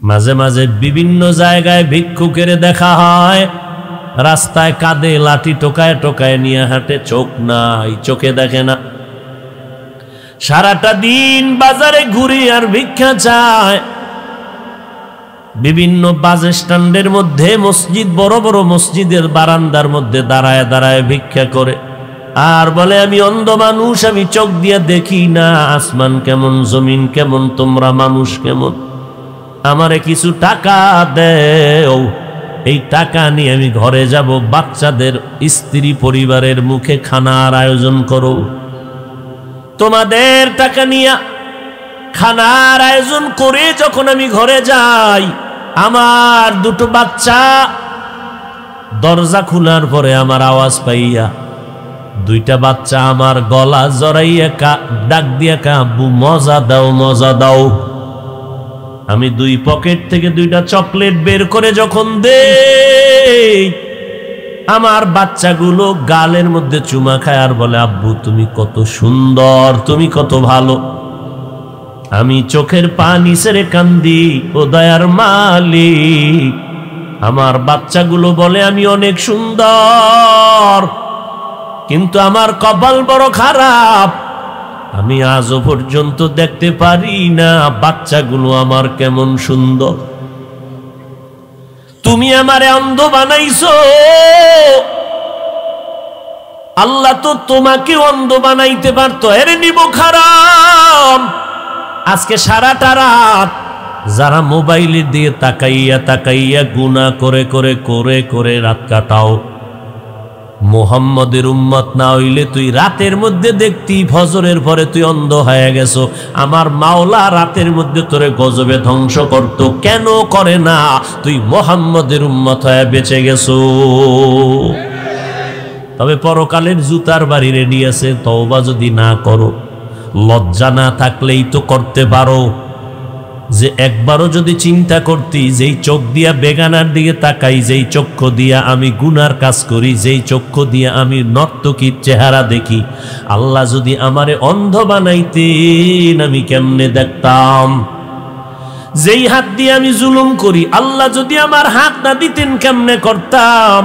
মাঝে মাঝে বিভিন্ন জায়গায় ভিক্ষুকের দেখা হয়, রাস্তায় কাঁধে লাঠি টোকায় টোকায় নিয়ে হাঁটে, চোখ নাই, চোখে দেখে না। সারাটা দিন বাজারে ঘুরে আর ভিক্ষা চায়। বিভিন্ন বাস স্ট্যান্ডের মধ্যে, মসজিদ, বড় বড় মসজিদের বারান্দার মধ্যে দাঁড়ায় দাঁড়ায় ভিক্ষা করে আর বলে, আমি অন্ধ মানুষ, আমি চোখ দিয়ে দেখি না, আসমান কেমন, জমিন কেমন, তোমরা মানুষ কেমন, আমারে কিছু টাকা দেও, এই টাকা নিয়ে আমি ঘরে যাব, বাচ্চাদের, স্ত্রী পরিবারের মুখে খানার আয়োজন করো। তোমাদের টাকা নিয়ে খানার আয়োজন করে যখন আমি ঘরে যাই, আমার দুটো বাচ্চা দরজা খোলার পরে আমার আওয়াজ পাইয়া দুইটা বাচ্চা আমার গলা জড়াইয়া ডাক দিয়া কা, আব্বু মজা দাও, মজা দাও। আমি দুই পকেট থেকে দুইটা চকলেট বের করে যখন দেই, আমার বাচ্চাগুলো গালের মধ্যে চুমা খায় আর বলে, আব্বু তুমি কত সুন্দর, তুমি কত ভালো। আমি চোখের পানি ছেড়ে কান্দি, ও দয়ার মালিক, আমার বাচ্চাগুলো বলে আমি অনেক সুন্দর, কিন্তু আমার কপাল বড় খারাপ, আমি আজও পর্যন্ত দেখতে পারি না বাচ্চাগুলো আমার কেমন সুন্দর। তুমি আমারে অন্ধ বানাইছো, আল্লাহ তো তোমাকে অন্ধ বানাইতে পারতো, এর নিব খারাপ। আজকে সারাটা রাত যারা মোবাইলের দিয়ে তাকাইয়া তাকাইয়া গুনাহ করে করে করে করে রাত কাটাও, মুহাম্মদের উম্মত না হইলে তুই রাতের মধ্যে দেখতি, ফজরের পরে তুই অন্ধ হয়ে গেছো। আমার মাওলা রাতের মধ্যে তোরে গজবে ধ্বংস করত, কেন করে না? তুই মুহাম্মদের উম্মত হয়ে বেঁচে গেছো। তবে পরকালের জুতার বাড়ি রেডি আছে, তওবা যদি না করো, লজ্জা না থাকলেই তো করতে পারো যে একবারও যদি চিন্তা করতি, যেই চোখ দিয়া বেগানার দিকে তাকাই, যেই চক্ষু দিয়া আমি গুনার কাজ করি, যেই চক্ষু দিয়া আমি নর্তকীর চেহারা দেখি, আল্লাহ যদি আমারে অন্ধ বানাইতেন আমি কেমনে দেখতাম? যেই হাত দিয়ে আমি জুলুম করি, আল্লাহ যদি আমার হাত না দিতেন কেমনে করতাম?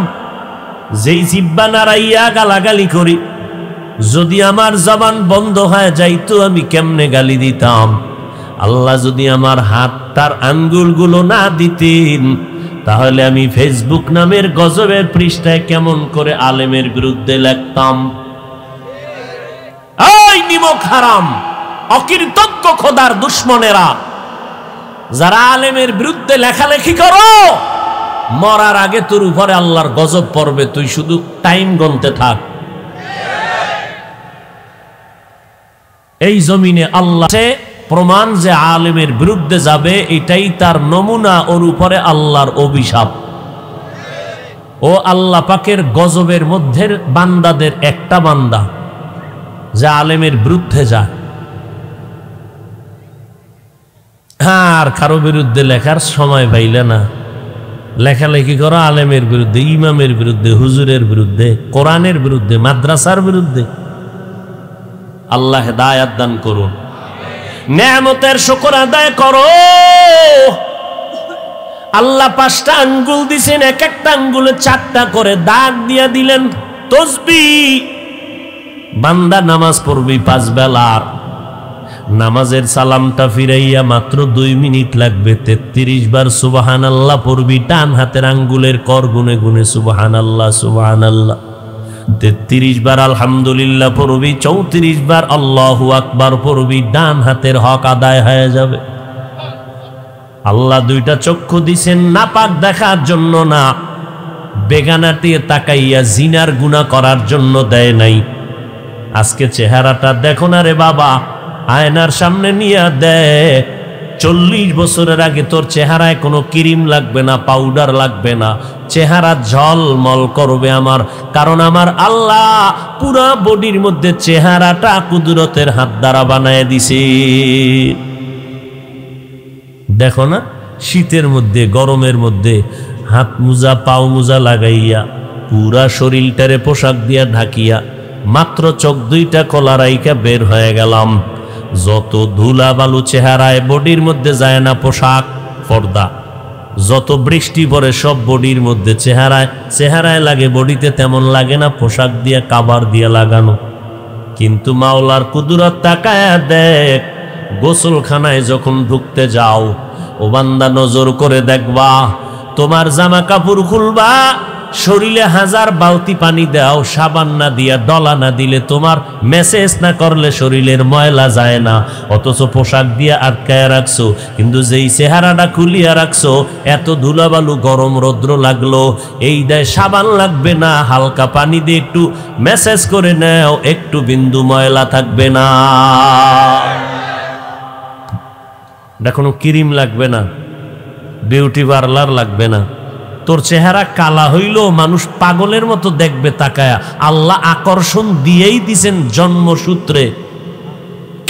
যেই জিহ্বা নাড়াইয়া গালাগালি করি, যদি আমার জবান বন্ধ হয়ে যাইতো আমি কেমনে গালি দিতাম? আল্লাহ যদি আমার হাতটার আঙ্গুলগুলো না দিতেন, তাহলে আমি ফেসবুক নামের গজবের পৃষ্ঠায় কেমন করে আলেমের বিরুদ্ধে লিখতাম? এই নিমক হারাম, অকৃতজ্ঞ খোদার দুশ্মনেরা, যারা আলেমের বিরুদ্ধে লেখালেখি করো, মরার আগে তোর উপরে আল্লাহর গজব পড়বে, তুই শুধু টাইম গুনতে থাক। এই জমিনে আল্লাহ প্রমাণ যে আলেমের বিরুদ্ধে যাবে, এটাই তার নমুনা, ওর উপরে আল্লাহর অভিশাপ। ও আল্লাহ পাকের গজবের মধ্যে বান্দাদের একটা বান্দা যে আলেমের বিরুদ্ধে যায়। হ্যাঁ, আর কারো বিরুদ্ধে লেখার সময় পাইলে না, লেখালেখি করো আলেমের বিরুদ্ধে, ইমামের বিরুদ্ধে, হুজুরের বিরুদ্ধে, কোরআনের বিরুদ্ধে, মাদ্রাসার বিরুদ্ধে। আল্লাহ হেদায়েত দান করুন। নেয়ামতের শুকর আদায় করো। আল্লাহ 5টা আঙ্গুল দিছেন, এক একটা আঙ্গুলে 4টা করে দাগ দিয়া দিলেন তসবিহ। বান্দা নামাজ পড়বি 5 বেলার, নামাজের সালামটা ফিরাইয়া মাত্র 2 মিনিট লাগবে। 33 বার সুবহানাল্লাহ পড়বি, ডান হাতের আঙ্গুলের কর গুনে গুনে সুবহানাল্লাহ সুবহানাল্লাহ। 33 বার আলহামদুলিল্লাহ পড়বি, 34 বার আল্লাহু আকবার পড়বি, ডান হাতের হক আদায় হয়ে যাবে। আল্লাহ 2টা চক্ষু দিছেন নাপাক দেখার জন্য না, বেগানাতে তাকাইয়া জিনার গুনাহ করার জন্য দেয় নাই। আজকে চেহারাটা দেখো না রে বাবা, আয়নার সামনে নিয়ে দেয়। 40 বছরের আগে তোর চেহারায় কোনো ক্রিম লাগবে না, পাউডার লাগবে না, চেহারা ঝলমল করবে আমার, কারণ আমার আল্লাহ পুরা বডির মধ্যে চেহারাটা কুদরতের হাত দ্বারা বানায় দিছে। দেখো না, শীতের মধ্যে, গরমের মধ্যে হাত মোজা পাও মোজা লাগাইয়া পুরা শরীরটারে পোশাক দিয়া ঢাকিয়া মাত্র চোখ 2টা খোলা রাইকা বের হয়ে গেলাম। যত ধুলা বালু চেহারায় বডির মধ্যে যায় না, পোশাক পর্দা, যত বৃষ্টি পড়ে সব বডির মধ্যে, চেহারায় লাগে, বডিতে তেমন লাগে না, পোশাক দিয়ে কাবার দিয়ে লাগানো। কিন্তু মাওলার কুদরত তাকায়া দেখ, গোসলখানায় যখন ঢুকতে যাও, ও বান্দা নজর করে দেখবা, তোমার জামা কাপড় খুলবা, শরীরে 1000 বালতি পানি দাও, সাবান না দিয়া ডলা না দিলে, তোমার মেসেজ না করলে শরীরের ময়লা যায় না, অথচ পোশাক দিয়ে আটকায় রাখছো। কিন্তু যেই চেহারাটা খুলিয়া রাখছো, এত ধুলাবালু গরম রৌদ্র লাগলো, এই দেয় সাবান লাগবে না, হালকা পানি দিয়ে একটু মেসেজ করে নাও, একটু বিন্দু ময়লা থাকবে না। এটা কোনো ক্রিম লাগবে না, বিউটি পার্লার লাগবে না। তোর চেহারা কালা হইলেও মানুষ পাগলের মতো দেখবে তাকায়া, আল্লাহ আকর্ষণ দিয়েই দিছেন জন্মসূত্রে।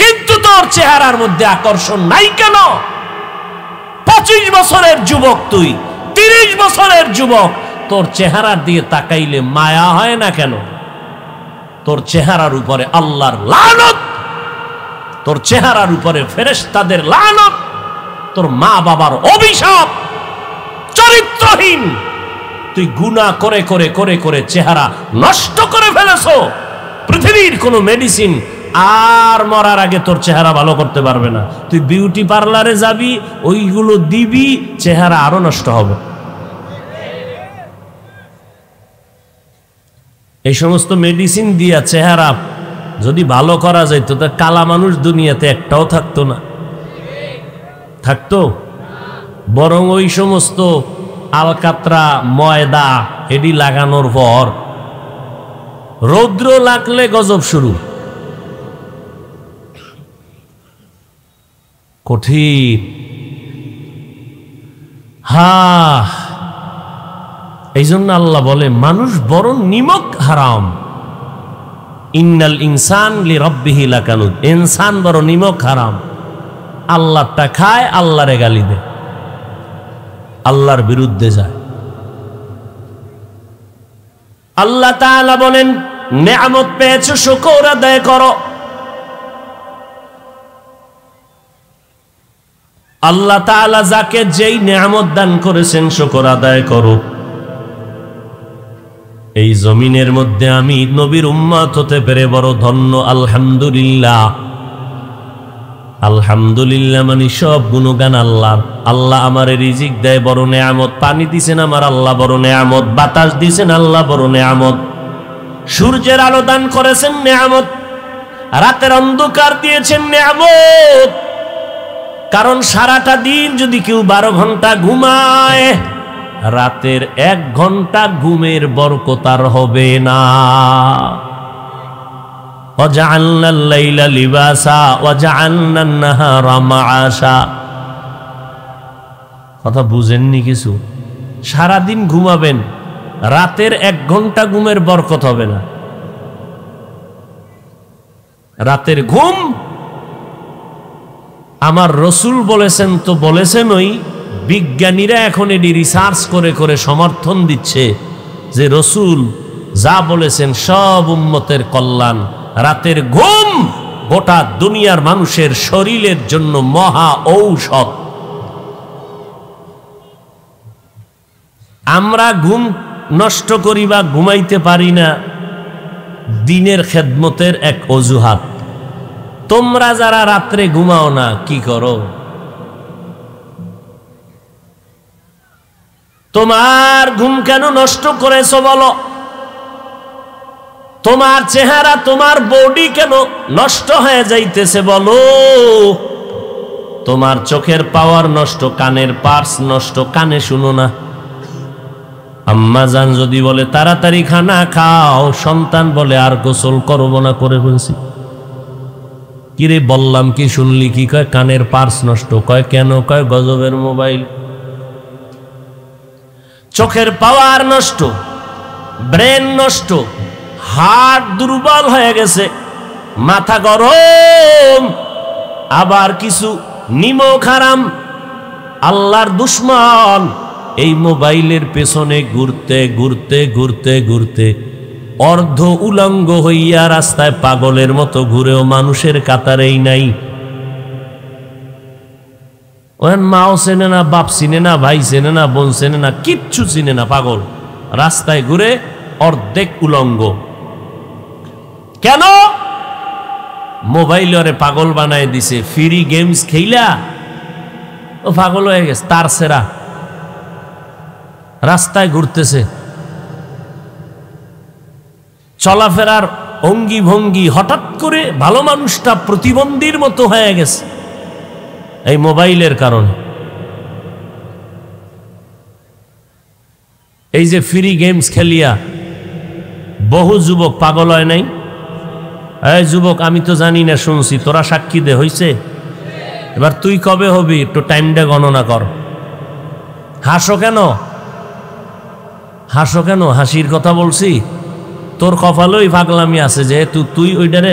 কিন্তু তোর চেহারার মধ্যে আকর্ষণ নাই কেন? 25 বছরের যুবক তুই, 30 বছরের যুবক, তোর চেহারার দিয়ে তাকাইলে মায়া হয় না কেন? তোর চেহারার উপরে আল্লাহর লানত, তোর চেহারার উপরে ফেরেশতাদের লানত, তোর মা বাবার অভিশাপ, চরিত্রহীন। তুই গুনাহ করে করে করে করে চেহারা নষ্ট করে ফেলেছো। পৃথিবীর কোনো মেডিসিন আর মরার আগে তোর চেহারা ভালো করতে পারবে না। তুই বিউটি পার্লারে যাবি, ওইগুলো দিবি, চেহারা আরো নষ্ট হবে। এই সমস্ত মেডিসিন দিয়া চেহারা যদি ভালো করা যাইতো, তা কালা মানুষ দুনিয়াতে একটাও থাকতো না। থাকতো? বরং ওই সমস্ত আলকাতরা, ময়দা এডি লাগানোর পর রৌদ্র লাগলে গজব শুরু। কঠিন। এই জন্য আল্লাহ বলে, মানুষ বড় নিমক হারাম। ইন্নাল ইনসান লিরাব্বিহি লাকানুদ, ইনসান বড় নিমক হারাম। আল্লাহটা খায়, আল্লাহরে গালি দেয়, আল্লাহর বিরুদ্ধে যায়। আল্লাহ তাআলা বলেন, নেয়ামত পেয়েছো, শুকর আদায় করো। আল্লাহ তাআলা যাকে যেই নেয়ামত দান করেছেন, শুকর আদায় করো। এই জমিনের মধ্যে আমি নবীর উম্মত হতে পেরে বড় ধন্য। আলহামদুলিল্লাহ। আলহামদুলিল্লাহ মানে সব গুণগান আল্লাহর। আল্লাহ আমারে রিজিক দেয়, বড় নেয়ামত। পানি দিছেন আমার আল্লাহ, বড় নেয়ামত। বাতাস দিছেন আল্লাহ, বড় নেয়ামত। সূর্যের আলো দান করেছেন, নেয়ামত। রাতের অন্ধকার দিয়েছেন, নেয়ামত। কারণ সারাটা দিন যদি কেউ 12 ঘন্টা ঘুমায়, রাতের 1 ঘন্টা ঘুমের বরকত আর হবে না। وَجَعَلْنَا اللَّيْلَ لِبَاسًا وَجَعَلْنَا النَّهَارَ مَعَاشًا। কথা বুঝেননি কিছু? সারাদিন ঘুমাবেন, রাতের 1 ঘন্টা ঘুমের বরকত হবে না। রাতের ঘুম আমার রসুল বলেছেন, তো বলেছেন, ওই বিজ্ঞানীরা এখন এটি রিসার্চ করে করে সমর্থন দিচ্ছে যে রসুল যা বলেছেন সব উম্মতের কল্যাণ। রাতের ঘুম গোটা দুনিয়ার মানুষের শরীরের জন্য মহা ঔষধ। আমরা ঘুম নষ্ট করি বা ঘুমাইতে পারি না, দিনের খেদমতের এক অজুহাত। তোমরা যারা রাত্রে ঘুমাও না, কি করো? তোমার ঘুম কেন নষ্ট করেছো বলো? তোমার চেহারা, তোমার বডি কেন নষ্ট হয়ে যাইতেছে বলো? তোমার চোখের পাওয়ার নষ্ট, কানের পার্স নষ্ট, কানে শুনো না। আম্মা জান যদি বলে তাড়াতাড়ি খানা খাও, সন্তান বলে আর গোসল করবো না, করে ফেলছি। কিরে বললাম কি, শুনলি কি? কয় কানের পার্স নষ্ট। কয় কেন? কয় গজবের মোবাইল। চোখের পাওয়ার নষ্ট, ব্রেন নষ্ট, হার্ট দুর্বল হয়ে গেছে, মাথা গরম, আবার কিছু নিমক হারাম, আল্লাহর দুশ্মন। এই মোবাইলের পেছনে ঘুরতে ঘুরতে ঘুরতে ঘুরতে অর্ধ উলঙ্গ হইয়া রাস্তায় পাগলের মতো ঘুরেও মানুষের কাতারেই নাই। ওখান মাও চেনে না, বাপ চিনে না, ভাই চেনে না, বোন চেনে না, কিচ্ছু চিনে না, পাগল। রাস্তায় ঘুরে অর্ধেক উলঙ্গ। কেন? মোবাইল ওরে পাগল বানায় দিছে। ফ্রি গেমস খেইলা ও পাগল হয়ে গেছে, তার সেরা। রাস্তায় ঘুরতেছে, চলাফেরার অঙ্গি ভঙ্গি হঠাৎ করে ভালো মানুষটা প্রতিবন্ধীর মতো হয়ে গেছে এই মোবাইলের কারণে। এই যে ফ্রি গেমস খেলিয়া বহু যুবক পাগল হয় নাই? এই যুবক, আমি তো জানি না, শুনছি, তোরা সাক্ষী দে, হইছে? এবার তুই কবে হবি একটু টাইমটা গণনা কর। হাসো কেন? হাসো কেন? হাসির কথা বলছি? তোর কপালেই পাগলামি আছে, যেহেতু তুই ওইটারে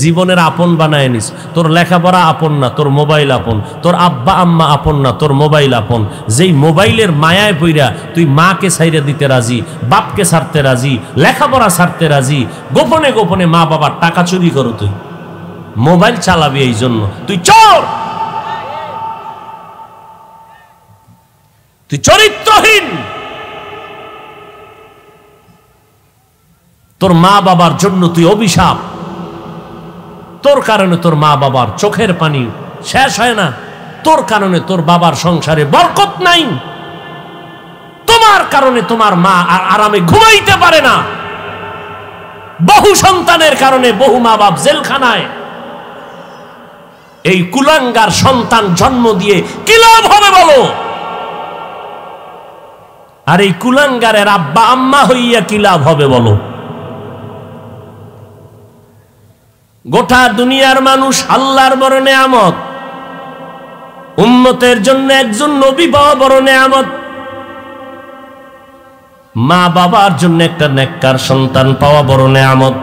জীবনের আপন বানায় নিস। তোর লেখাপড়া আপন না, তোর মোবাইল আপন। তোর আব্বা আম্মা আপন না, তোর মোবাইল আপন। যেই মোবাইলের মায়ায় পইরা তুই মাকে ছাইরা দিতে রাজি, বাপকে ছাড়তে রাজি, লেখাপড়া ছাড়তে রাজি, গোপনে গোপনে মা বাবার টাকা চুরি করো। তুই মোবাইল চালাবি এই জন্য, তুই চোর, তুই চরিত্রহীন। তোর মা বাবার জন্য তুই অভিশাপ। তোর কারণে তোর মা বাবার চোখের পানি শেষ হয় না। তোর কারণে তোর বাবার সংসারে বরকত নাই। তোমার কারণে তোমার মা আর আরামে ঘুমাইতে পারে না। বহু সন্তানের কারণে বহু মা বাপ জেলখানায়। এই কুলাঙ্গার সন্তান জন্ম দিয়ে কি লাভ হবে বলো? আর এই কুলাঙ্গারের আব্বা আম্মা হইয়া কি লাভ হবে বলো? গোটা দুনিয়ার মানুষ আল্লাহর বড় নেয়ামত। উম্মতের জন্য একজন নবী পাওয়া বড় নেয়ামত। মা বাবার জন্য একটা নেককার সন্তান পাওয়া বড় নেয়ামত।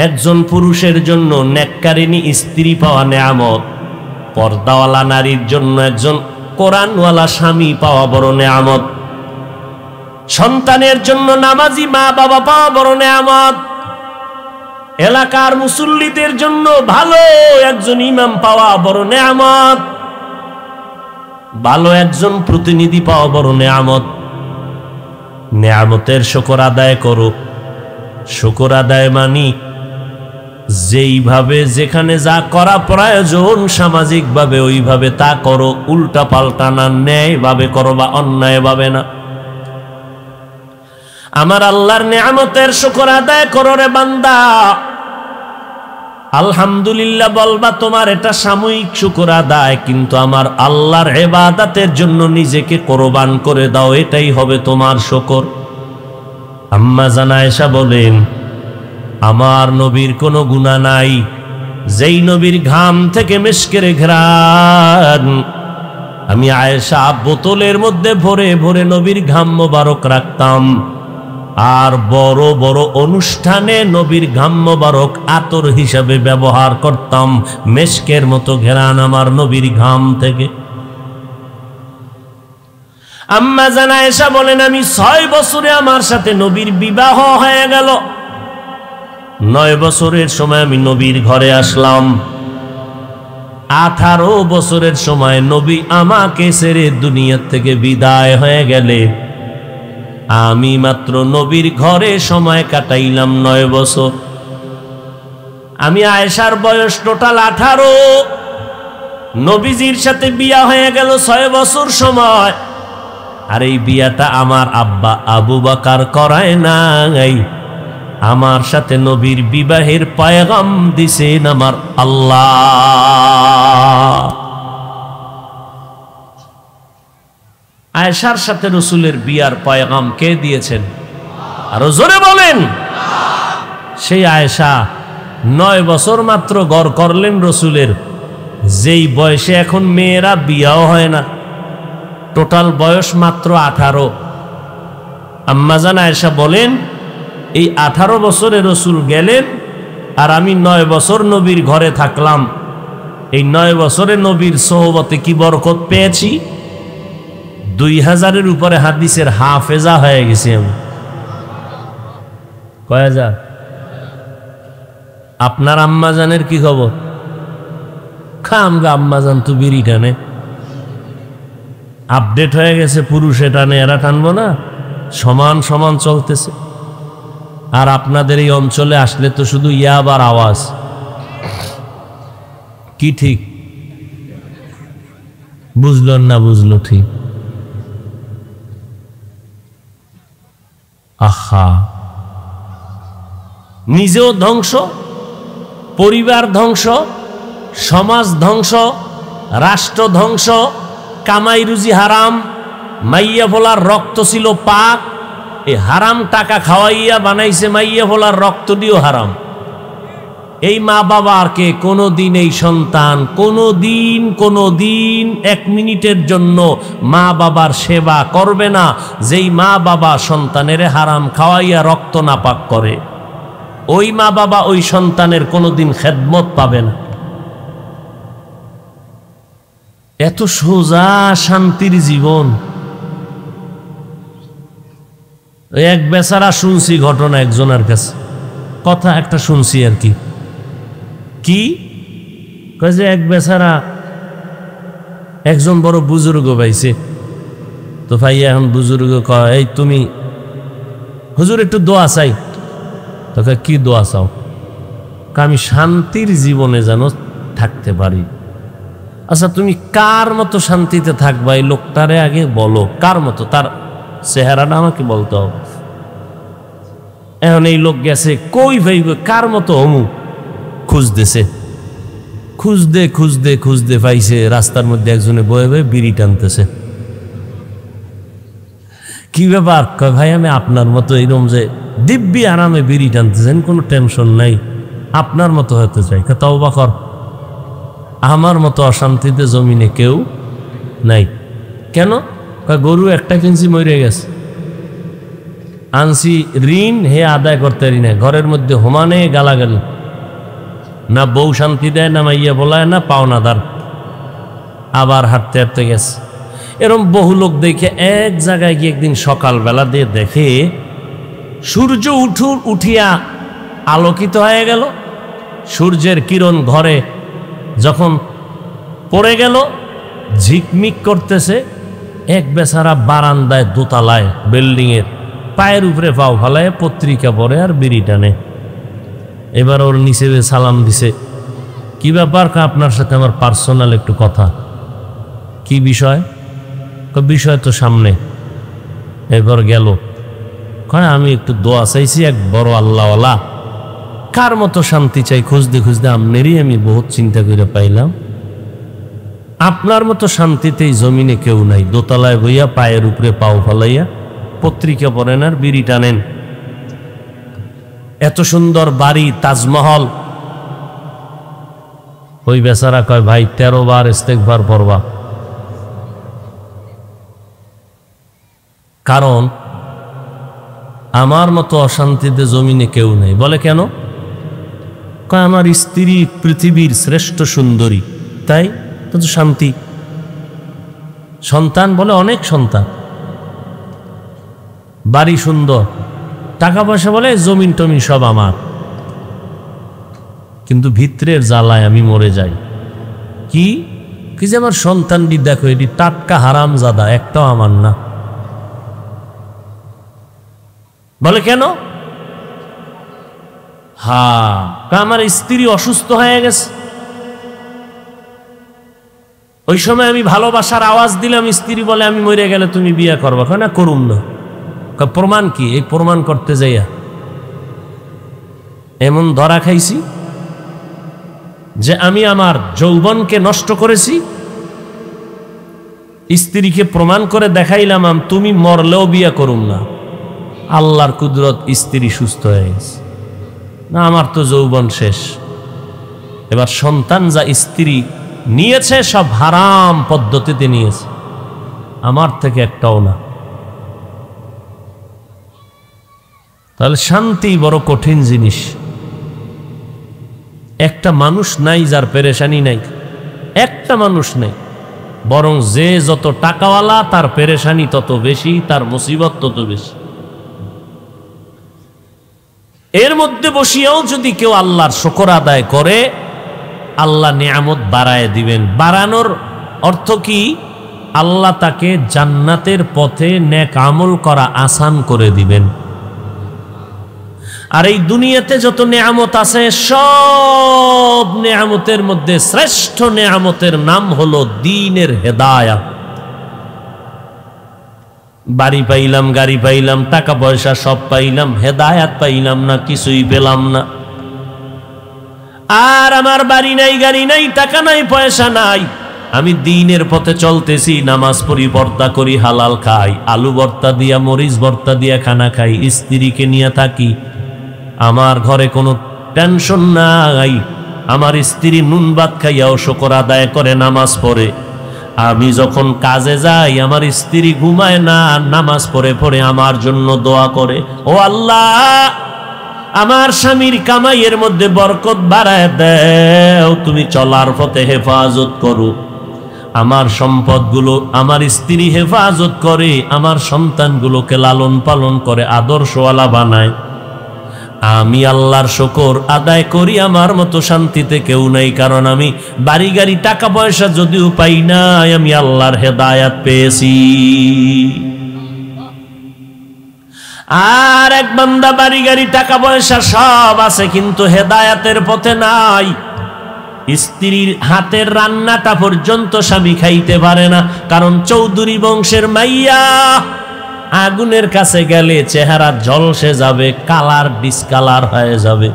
একজন পুরুষের জন্য নেককারিনী স্ত্রী পাওয়া নেয়ামত। পর্দাওয়ালা নারীর জন্য একজন কোরআনওয়ালা স্বামী পাওয়া বড় নেয়ামত। সন্তানের জন্য নামাজি মা বাবা পাওয়া বড় নেয়ামত। এলাকার মুসল্লিদের জন্য ভালো একজন ইমাম পাওয়া বড় নেয়ামত। ভালো একজন প্রতিনিধি পাওয়া বড় নেয়ামত। নেয়ামতের শুকর আদায় করো। শুকর আদায় মানি যেইভাবে যেখানে যা করা প্রয়োজন সামাজিকভাবে ওইভাবে তা করো। উল্টা পাল্টা না, ন্যায়ভাবে করো বা অন্যায়ভাবে না। আমার আল্লাহর নেয়ামতের শুকর আদায় করো রে বান্দা। আলহামদুলিল্লাহ বলবা, তোমার এটা সাময়িক শুকর আদায়, কিন্তু আমার আল্লাহর ইবাদতের জন্য নিজেকে কোরবান করে দাও, এটাই হবে তোমার শুকর। আম্মা জান আয়েশা বলেন, আমার নবীর কোনো গুনাহ নাই, যেই নবীর ঘাম থেকে মিশকের ঘ্রাণ। আমি আয়েশা বোতলের মধ্যে ভরে ভরে নবীর ঘাম মোবারক রাখতাম, আর বড় বড় অনুষ্ঠানে নবীর ঘাম মোবারক আতর হিসাবে ব্যবহার করতাম। মেশকের মতো ঘেরান আমার নবীর ঘাম থেকে। আম্মা জান আয়েশা বলেন, আমি 6 বছরে আমার সাথে নবীর বিবাহ হয়ে গেল। 9 বছরের সময় আমি নবীর ঘরে আসলাম। 18 বছরের সময় নবী আমাকে ছেড়ে দুনিয়া থেকে বিদায় হয়ে গেলে আমি মাত্র নবীর ঘরে সময় কাটাইলাম 9 বছর। আমি আয়েশার বয়স টোটাল 18। নবীজির সাথে বিয়া হয়ে গেল 6 বছর সময়। আর এই বিয়াটা আমার আব্বা আবু বকর করায় নাই, আমার সাথে নবীর বিবাহের পয়গাম দিছেন আমার আল্লাহ। আয়েশার সাথে রসুলের বিয়ার পয়গাম কে দিয়েছেন? আরো জোরে বলেন। সেই আয়েশা 9 বছর মাত্র গড় করলেন রসুলের, যেই বয়সে এখন মেয়েরা বিয়াও হয় না। টোটাল বয়স মাত্র 18। আম্মা জান আয়েশা বলেন, এই 18 বছরে রসুল গেলেন আর আমি 9 বছর নবীর ঘরে থাকলাম। এই 9 বছরে নবীর সোহবতে কি বরকত পেয়েছি। 2000-এর উপরে হাদিসের হাফেজা হয়ে গেছি আমি। কয় হাজার? আপনার আম্মা জানের কি খবর? খাম গা আম্মা জান তো বিড়ি টানে, আপডেট হয়ে গেছে, পুরুষে টানে এরা টানবো না, সমান সমান চলতেছে। আর আপনাদের এই অঞ্চলে আসলে তো শুধু ইয়াবার আওয়াজ, কি ঠিক বুঝলেন না? বুঝলো ঠিক। আহা, নিজেও ধ্বংস, পরিবার ধ্বংস, সমাজ ধ্বংস, রাষ্ট্র ধ্বংস, কামাই রুজি হারাম, মাইয়া ভোলার রক্ত ছিল পাক, এই হারাম টাকা খাওয়াইয়া বানাইছে মাইয়া ভোলার রক্ত দিয়েও হারাম। এই মা বাবাকে কোনোদিন এই সন্তান কোনোদিন 1 মিনিটের জন্য মা বাবার সেবা করবে না, যেই মা বাবা সন্তানের হারাম খাওয়াইয়া রক্ত নাপাক করে। ওই মা বাবা ওই সন্তানের কোনোদিন খেদমত পাবে না। এত সোজা শান্তির জীবন। এক বেচারা শুনছি ঘটনা একজনের কাছে, কথা একটা শুনছি আর কি। কি কয় যে এক বেচারা একজন বড় বুজুর্গ পাইছে, তো ভাইয়া এখন বুজুর্গ কয়, এই তুমি হুজুর একটু দোয়া চাই। তো কি দোয়া চাও? আমি শান্তির জীবনে যেন থাকতে পারি। আচ্ছা তুমি কার মতো শান্তিতে থাকবা এই লোকটারে আগে বলো, কার মতো, তার চেহারাটা আমাকে বলতে হবে। এখন এই লোক গেছে কই ভাই কার মতো অমুক খুঁজতেছে, খুঁজতে পাইছে রাস্তার মধ্যে একজনে বয়ে বয়ে বিড়ি টানতেছে। কি ব্যাপার? কয় ভাই আমি আপনার মতো এইরকম যে দিব্যি আরামে বিড়ি টানতেছেন, কোনো টেনশন নাই, আপনার মতো হতে চাই। তওবা কর, আমার মতো অশান্তিতে জমিনে কেউ নাই। কেন? গরু একটা কিনছি মরে গেছে, আনছি ঋণ হে আদায় করতে পারি না, ঘরের মধ্যে হোমানে গালাগালি, না বউ শান্তি দেয়, না মাইয়া বলায়, না পাওনাদার, আবার হাঁটতে হাঁটতে গেছে। এরকম বহু লোক দেখে এক জায়গায় গিয়ে একদিন সকালবেলা দিয়ে দেখে সূর্য উঠিয়া আলোকিত হয়ে গেল, সূর্যের কিরণ ঘরে যখন পড়ে গেল ঝিকমিক করতেছে। এক বেচারা বারান্দায় দোতলায় বিল্ডিংয়ের পায়ের উপরে পাও ফালায় পত্রিকা পড়ে আর বিড়ি টানে। এবার ওর নিচে সালাম দিছে, কি ব্যাপার? আপনার সাথে আমার পার্সোনাল একটু কথা। কি বিষয়? বিষয় তো সামনে। এরপর গেল, আমি একটু দোয়া চাইছি, এক বড় আল্লাহওয়ালা কার মতো শান্তি চাই খুঁজতে আপনারই আমি বহুত চিন্তা করে পাইলাম, আপনার মতো শান্তিতেই জমিনে কেউ নাই। দোতলায় বইয়া পায়ের উপরে পাও ফালাইয়া পত্রিকা পড়েন আর বিড়ি টানেন। এত সুন্দর বাড়ি, তাজমহল। ওই বেচারা কয় ভাই 13 বার ইস্তেগফার পড়বা, কারণ আমার মতো অশান্তিতে জমিনে কেউ নেই। বলে কেন? কয় আমার স্ত্রী পৃথিবীর শ্রেষ্ঠ সুন্দরী, তাই তো শান্তি। সন্তান বলে অনেক সন্তান, বাড়ি সুন্দর, টাকা পয়সা বলে জমিন টমিন সব আমার, কিন্তু ভিতরের জ্বালায় আমি মরে যাই। কি কি যে আমার সন্তানটি দেখো, এটি টাটকা হারাম জাদা, একটাও আমার না। বলে কেন? আমার স্ত্রী অসুস্থ হয়ে গেছে, ওই সময় আমি ভালোবাসার আওয়াজ দিলাম, স্ত্রী বলে আমি মরে গেলে তুমি বিয়ে করবা। না করুম না। প্রমাণ কি? এই প্রমাণ করতে যাইয়া এমন ধরা খাইছি যে আমি আমার যৌবনকে নষ্ট করেছি। স্ত্রীকে প্রমাণ করে দেখাইলাম তুমি মরলেও বিয়ে করুম না। আল্লাহর কুদরত, স্ত্রী সুস্থ হয়ে গেছে। না আমার তো যৌবন শেষ। এবার সন্তান যা স্ত্রী নিয়েছে সব হারাম পদ্ধতিতে নিয়েছে, আমার থেকে একটাও না। তাহলে শান্তি বড় কঠিন জিনিস। একটা মানুষ নাই যার পেরেশানি নাই, একটা মানুষ নেই। বরং যে যত টাকাওয়ালা তার পেরেশানি তত বেশি, তার মুসিবত তত বেশি। এর মধ্যে বসিয়াও যদি কেউ আল্লাহর শুকর আদায় করে, আল্লাহ নিয়ামত বাড়ায় দিবেন। বাড়ানোর অর্থ কি? আল্লাহ তাকে জান্নাতের পথে নেক আমল করা আসান করে দিবেন। আর এই দুনিয়াতে যত নিয়ামত আছে সব নিয়ামতের মধ্যে শ্রেষ্ঠ নিয়ামতের নাম হলো দ্বীনের হেদায়াত। বাড়ি পাইলাম, গাড়ি পাইলাম, টাকা পয়সা সব পাইলাম, হেদায়াত পাইলাম না, কিছুই পেলাম না। আর আমার বাড়ি নাই, গাড়ি নাই, টাকা নাই, পয়সা নাই, আমি দ্বীনের পথে চলতেছি, নামাজ পড়ি, পর্দা করি, হালাল খাই, আলু ভর্তা দিয়া, মরিচ ভর্তা দিয়া খানা খাই, স্ত্রীকে নিয়ে থাকি, আমার ঘরে কোনো টেনশন নাই, আমার স্ত্রী নুন ভাত খাইয়াও শুকর আদায় করে, নামাজ পড়ে। আমি যখন কাজে যাই আমার স্ত্রী ঘুমায় না, নামাজ পড়ে পড়ে আমার জন্য দোয়া করে, ও আল্লাহ আমার স্বামীর কামাইয়ের মধ্যে বরকত বাড়ায় দাও, তুমি চলার পথে হেফাজত করো, আমার সম্পদগুলো আমার স্ত্রী হেফাজত করে, আমার সন্তানগুলোকে লালন পালন করে, আদর্শওয়ালা বানায়। আমি আল্লাহর শুকর আদায় করি, আমার মতো শান্তিতে কেউ নাই, কারণ আমি বাড়ি গাড়ি টাকা পয়সা যদিও পাই নাই, আমি আল্লাহর হেদায়াত পেয়েছি। আর এক বান্দা বাড়ি গাড়ি টাকা পয়সা সব আছে কিন্তু হেদায়াতের পথে নাই, স্ত্রীর হাতের রান্নাটা পর্যন্ত স্বামী খাইতে পারে না, কারণ চৌধুরী বংশের মাইয়া, আগুনের কাছে গেলে চেহারা ঝলসে যাবে, কালার ডিসকালার হয়ে যাবে।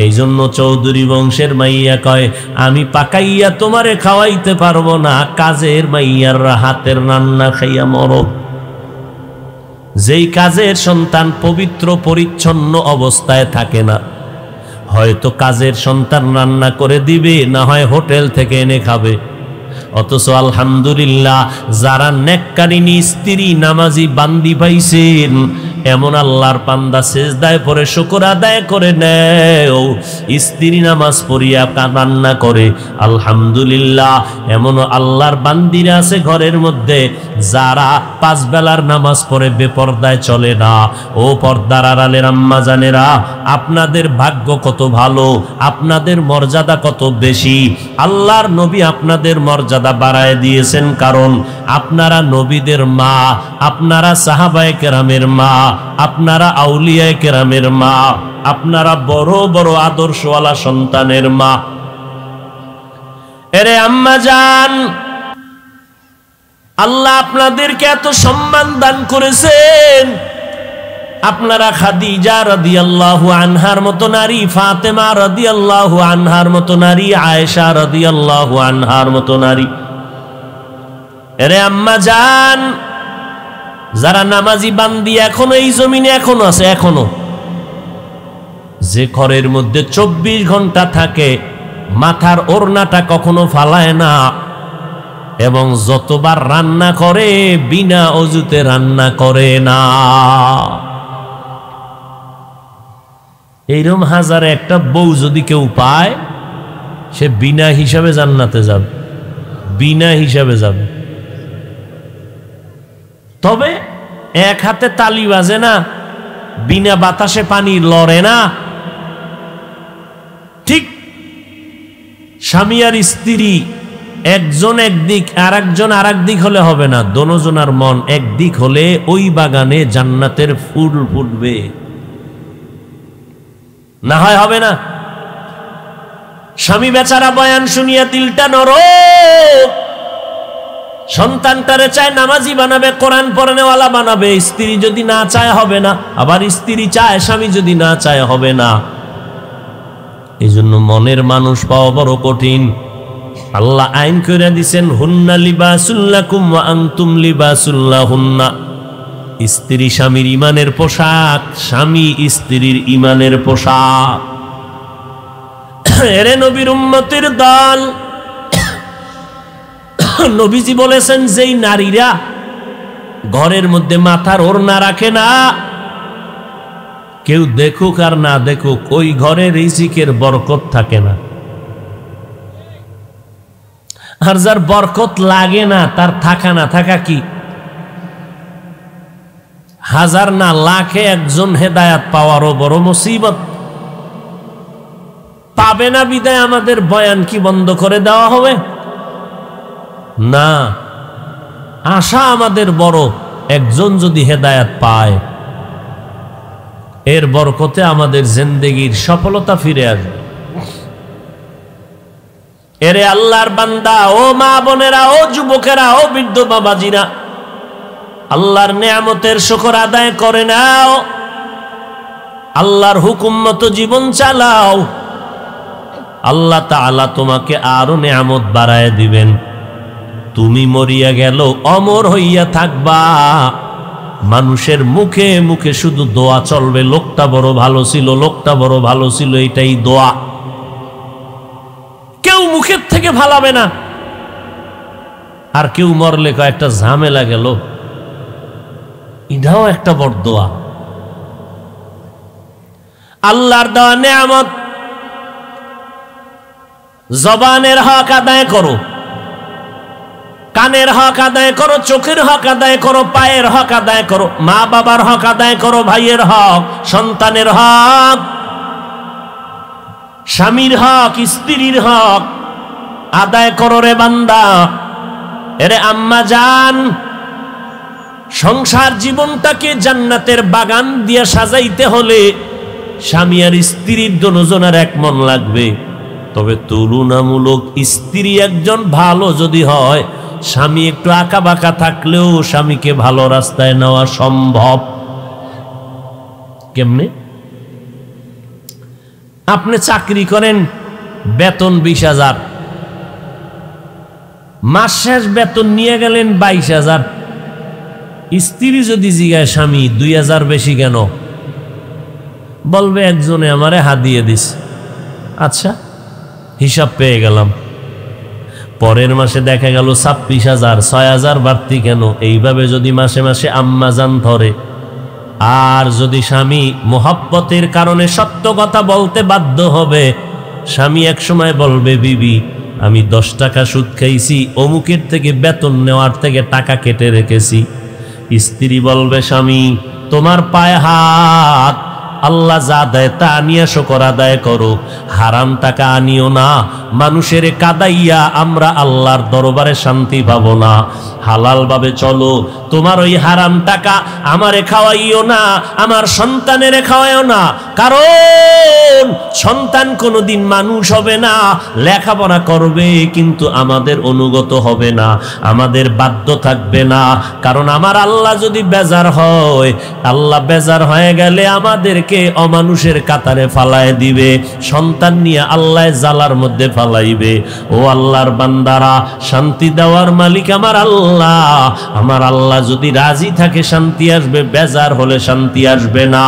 এই জন্য চৌধুরী বংশের মাইয়া কয়, আমি পাকাইয়া তোমারে খাওয়াইতে পারবো না, কাজের মাইয়ার হাতের রান্না খাইয়া মরো। যেই কাজের সন্তান পবিত্র পরিচ্ছন্ন অবস্থায় থাকে না, হয়তো কাজের সন্তান রান্না করে দিবে, না হয় হোটেল থেকে এনে খাবে। অথচ আলহামদুলিল্লাহ যারা নেককারিনী স্ত্রী নামাজি বান্দি পাইছেন, এমন আল্লাহর বান্দা সেজদায় পড়ে শুকর আদায় করে নেয়, স্ত্রী নামাজ পড়িয়া রান্না করে, আলহামদুলিল্লাহ। এমন আল্লাহর বান্দিরা আছে ঘরের মধ্যে যারা পাঁচ বেলার নামাজ পড়ে বেপর্দায় চলে না। ও পর্দার আড়ালের আম্মা জানেরা, আপনাদের ভাগ্য কত ভালো, আপনাদের মর্যাদা কত বেশি। আল্লাহর নবী আপনাদের মর্যাদা বাড়ায় দিয়েছেন, কারণ আপনারা নবীদের মা, আপনারা সাহাবায়ে কেরামের মা, আপনারা আউলিয়ায়ে কেরামের মা, আপনারা বড় বড় আদর্শওয়ালা সন্তানের মা। এরে আম্মা জান, আল্লাহ আপনাদেরকে এত সম্মান দান করেছেন, আপনারা খাদিজা রাদিয়াল্লাহু আনহার মতো নারী, ফাতেমা রাদিয়াল্লাহু আনহার মতো নারী, আয়েশা রাদিয়াল্লাহু আনহার মতো নারী। এরে আম্মা জান, যারা নামাজি বান্দি এখনো এই জমিনে এখনো আছে, এখনো যে ঘরের মধ্যে 24 ঘন্টা থাকে, মাথার ওড়নাটা কখনো ফালায় না, এবং যতবার রান্না করে বিনা অজুতে রান্না করে না। এইরকম হাজারে একটা বউ যদি কেউ পায়, সে বিনা হিসাবে জান্নাতে যাবে, বিনা হিসাবে যাবে। তবে এক হাতে তালি বাজে না, বিনা বাতাসে পানি লড়ে না। ঠিক স্বামী আর স্ত্রী একজন একদিক আর একজন আর একদিক হলে হবে না, দোনোজনার মন একদিক হলে ওই বাগানে জান্নাতের ফুল ফুটবে, না হয় হবে না। স্বামী বেচারা বয়ান শুনিয়া দিলটা নরম, সন্তানটারে চায় নামাজি বানাবে, কোরআন পড়ানেওয়ালা বানাবে, স্ত্রী যদি না চায় হবে না, আবার স্ত্রী চায়, স্বামী যদি না চায় হবে না। এই জন্য মনের মানুষ পাওয়া বড় কঠিন। আল্লাহ আইন করে দিছেন, হুন্না লিবাসুল লাকুম ওয়া আনতুম লিবাসুল লাহুন্না। স্ত্রী স্বামীর ইমানের পোশাক, স্বামী স্ত্রীর ইমানের পোশাক। এরে নবীর উম্মতের দল, নবীজি বলেছেন, যেই নারীরা ঘরের মধ্যে মাথার ওড়না রাখে না, কেউ দেখুক আর না দেখুক, ওই ঘরে রিজিকের বরকত থাকে না। আর যার বরকত লাগে না, তার থাকা না থাকা কি? হাজার না লাখে একজন হেদায়াত পাওয়ারও বড় মুসিবত। পাবে না বিদায় আমাদের বয়ান কি বন্ধ করে দেওয়া হবে? না, আশা আমাদের বড়, একজন যদি হেদায়াত পায় এর বরকতে আমাদের জিন্দেগির সফলতা ফিরে আসবে। এরে আল্লাহর বান্দা, ও মা বোনেরা, ও যুবকেরা, ও বৃদ্ধ বাবাজিরা, আল্লাহর নেয়ামতের শুকর আদায় করে নাও, আল্লাহর হুকুম মতো জীবন চালাও। আল্লাহ তাআলা তোমাকে আরো নেয়ামত বাড়ায় দিবেন। তুমি মরিয়া গেল অমর হইয়া থাকবা, মানুষের মুখে মুখে শুধু দোয়া চলবে, লোকটা বড় ভালো ছিল, লোকটা বড় ভালো ছিল, এটাই দোয়া। কেউ মুখের থেকে ভালাবে না। আর কেউ মরলে কয়েকটা ঝামেলা গেল, এটাও একটা বড় দোয়া। আল্লাহর দেওয়া নেয়ামত, জবানের হক আদায় করো, কানের হক আদায় করো, চোখের হক আদায় করো, পায়ের হক আদায় করো, মা বাবার হক আদায় করো, ভাইয়ের হক, সন্তানের হক, স্বামীর হক, স্ত্রীর হক আদায় করো রে বান্দা। এরে আম্মা জান, সংসার জীবনটাকে জান্নাতের বাগান দিয়ে সাজাইতে হলে স্বামী আর স্ত্রীর দুজনের এক মন লাগবে। তবে তুলনামূলক স্ত্রী একজন ভালো যদি হয়, স্বামী একটু আঁকা বাঁকা থাকলেও স্বামীকে ভালো রাস্তায় নেওয়া সম্ভব। কেমনে? আপনি চাকরি করেন, বেতন 20,000, মাস শেষ বেতন নিয়ে গেলেন 22,000। স্ত্রী যদি জিগায় স্বামী 2,000 বেশি কেন, বলবে একজনে আমারে হাদিয়ে দিস। আচ্ছা, হিসাব পেয়ে গেলাম। পরের মাসে দেখা গেল 26,000, 6,000 বাড়তি কেন? এইভাবে যদি মাসে মাসে আম্মা জান ধরে, আর যদি স্বামী মোহাব্বতের কারণে সত্য কথা বলতে বাধ্য হবে, স্বামী এক সময় বলবে, বিবি আমি 10 টাকা সুদ খাইছি, অমুকের থেকে বেতন নেওয়ার থেকে টাকা কেটে রেখেছি। স্ত্রী বলবে, স্বামী তোমার পায়ে হাত, আল্লাহ যা দেয় তা নিয়ে শুকর আদায় করো, হারাম টাকা আনিও না। মানুষের কাদাইয়া আমরা আল্লাহর দরবারে শান্তি পাবো না। হালাল ভাবে চলো, তোমার ওই হারাম টাকা আমারে খাওয়াইও না, আমার সন্তানের খাওয়াইও না। কারণ সন্তান কোনোদিন মানুষ হবে না, লেখাপড়া করবে কিন্তু আমাদের অনুগত হবে না, আমাদের বাধ্য থাকবে না। কারণ আমার আল্লাহ যদি বেজার হয়, আল্লাহ বেজার হয়ে গেলে আমাদেরকে অমানুষের কাতারে ফালায় দিবে, সন্তান নিয়ে আল্লাহ জালার মধ্যে ফালাইবে। ও আল্লাহর বান্দারা, শান্তি দেওয়ার মালিক আমার আল্লাহ। আমার আল্লাহ যদি রাজি থাকে শান্তি আসবে, বেজার হলে শান্তি আসবে না।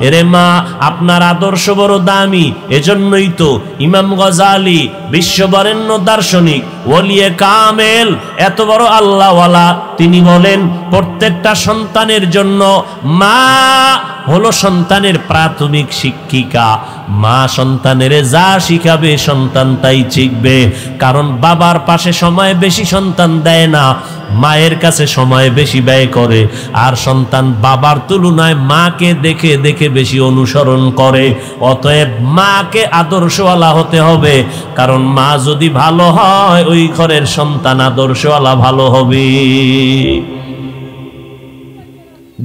এরে মা, আপনার আদর্শ বড় দামি, এজন্যই তো ইমাম গজালি বিশ্ববরেণ্য দার্শনিক, ওলিয়ে কামেল, এত বড় আল্লাহওয়ালা, তিনি বলেন প্রত্যেকটা সন্তানের জন্য মা হলো সন্তানের প্রাথমিক শিক্ষিকা। মা সন্তানের যা শিখাবে সন্তান তাই শিখবে। কারণ বাবার পাশে সময় বেশি সন্তান দেয় না, মায়ের কাছে সময় বেশি ব্যয় করে। আর সন্তান বাবার তুলনায় মাকে দেখে দেখে বেশি অনুসরণ করে। অতএব মাকে আদর্শওয়ালা হতে হবে, কারণ মা যদি ভালো হয় ওই ঘরের সন্তান আদর্শওয়ালা ভালো হবে।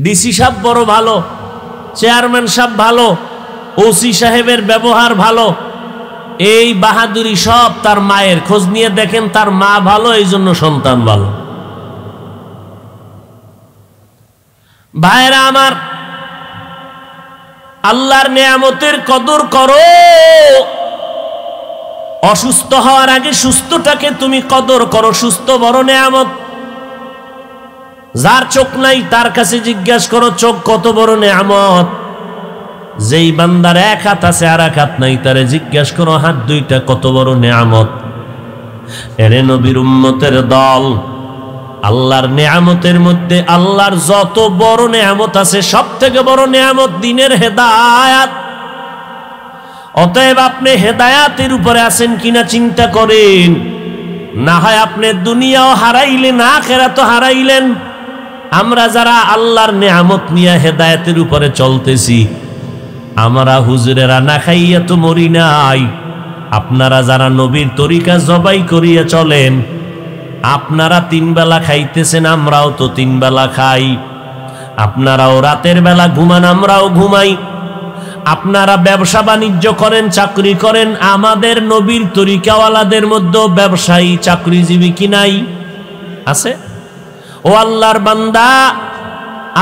ডিসি সাহেব বড় ভালো, চেয়ারম্যান সাহেব ভালো, ওসি সাহেবের ব্যবহার ভালো, এই বাহাদুরি সব তার মায়ের। খোঁজ নিয়ে দেখেন তার মা ভালো, এই জন্য সন্তান ভালো। ভাইরা আমার, আল্লাহর নেয়ামতের কদর করো। অসুস্থ হওয়ার আগে সুস্থটাকে তুমি কদর করো। সুস্থ বড় নেয়ামত। যার চোখ নাই তার কাছে জিজ্ঞাসা করো চোখ কত বড় নেয়ামত। যেই বান্দার এক হাত আছে আর এক হাত নাই, তারে জিজ্ঞাসা করো হাত দুইটা কত বড় নেয়ামত। এরে নবীর উম্মতের দল, আল্লাহর নেয়ামতের মধ্যে আল্লাহর যত বড় নেয়ামত আছে, সব থেকে বড় নেয়ামত দিনের হেদায়াত। অতএব আপনি হেদায়াতের উপরে আছেন কিনা চিন্তা করেন। না হয় আপনি দুনিয়াও হারাইলেন, আখিরাতও হারাইলেন। আমরা যারা আল্লাহর নেয়ামত নিয়ে হেদায়েতের উপরে চলতেছি, আমরা হুজুরেরা না খাইয়া তো মরি নাই। আপনারা যারা নবীর তরিকা জবাই করিয়া চলেন, আপনারা 3 বেলা খাইতেছেন, আমরাও তো 3 বেলা খাই। আপনারাও রাতের বেলা ঘুমান, আমরাও ঘুমাই। আপনারা ব্যবসা বাণিজ্য করেন, চাকরি করেন, আমাদের নবীর তরিকাওয়ালাদের মধ্যে ব্যবসায়ী চাকরিজীবী কি নাই? আছে। ও আল্লাহর বান্দা,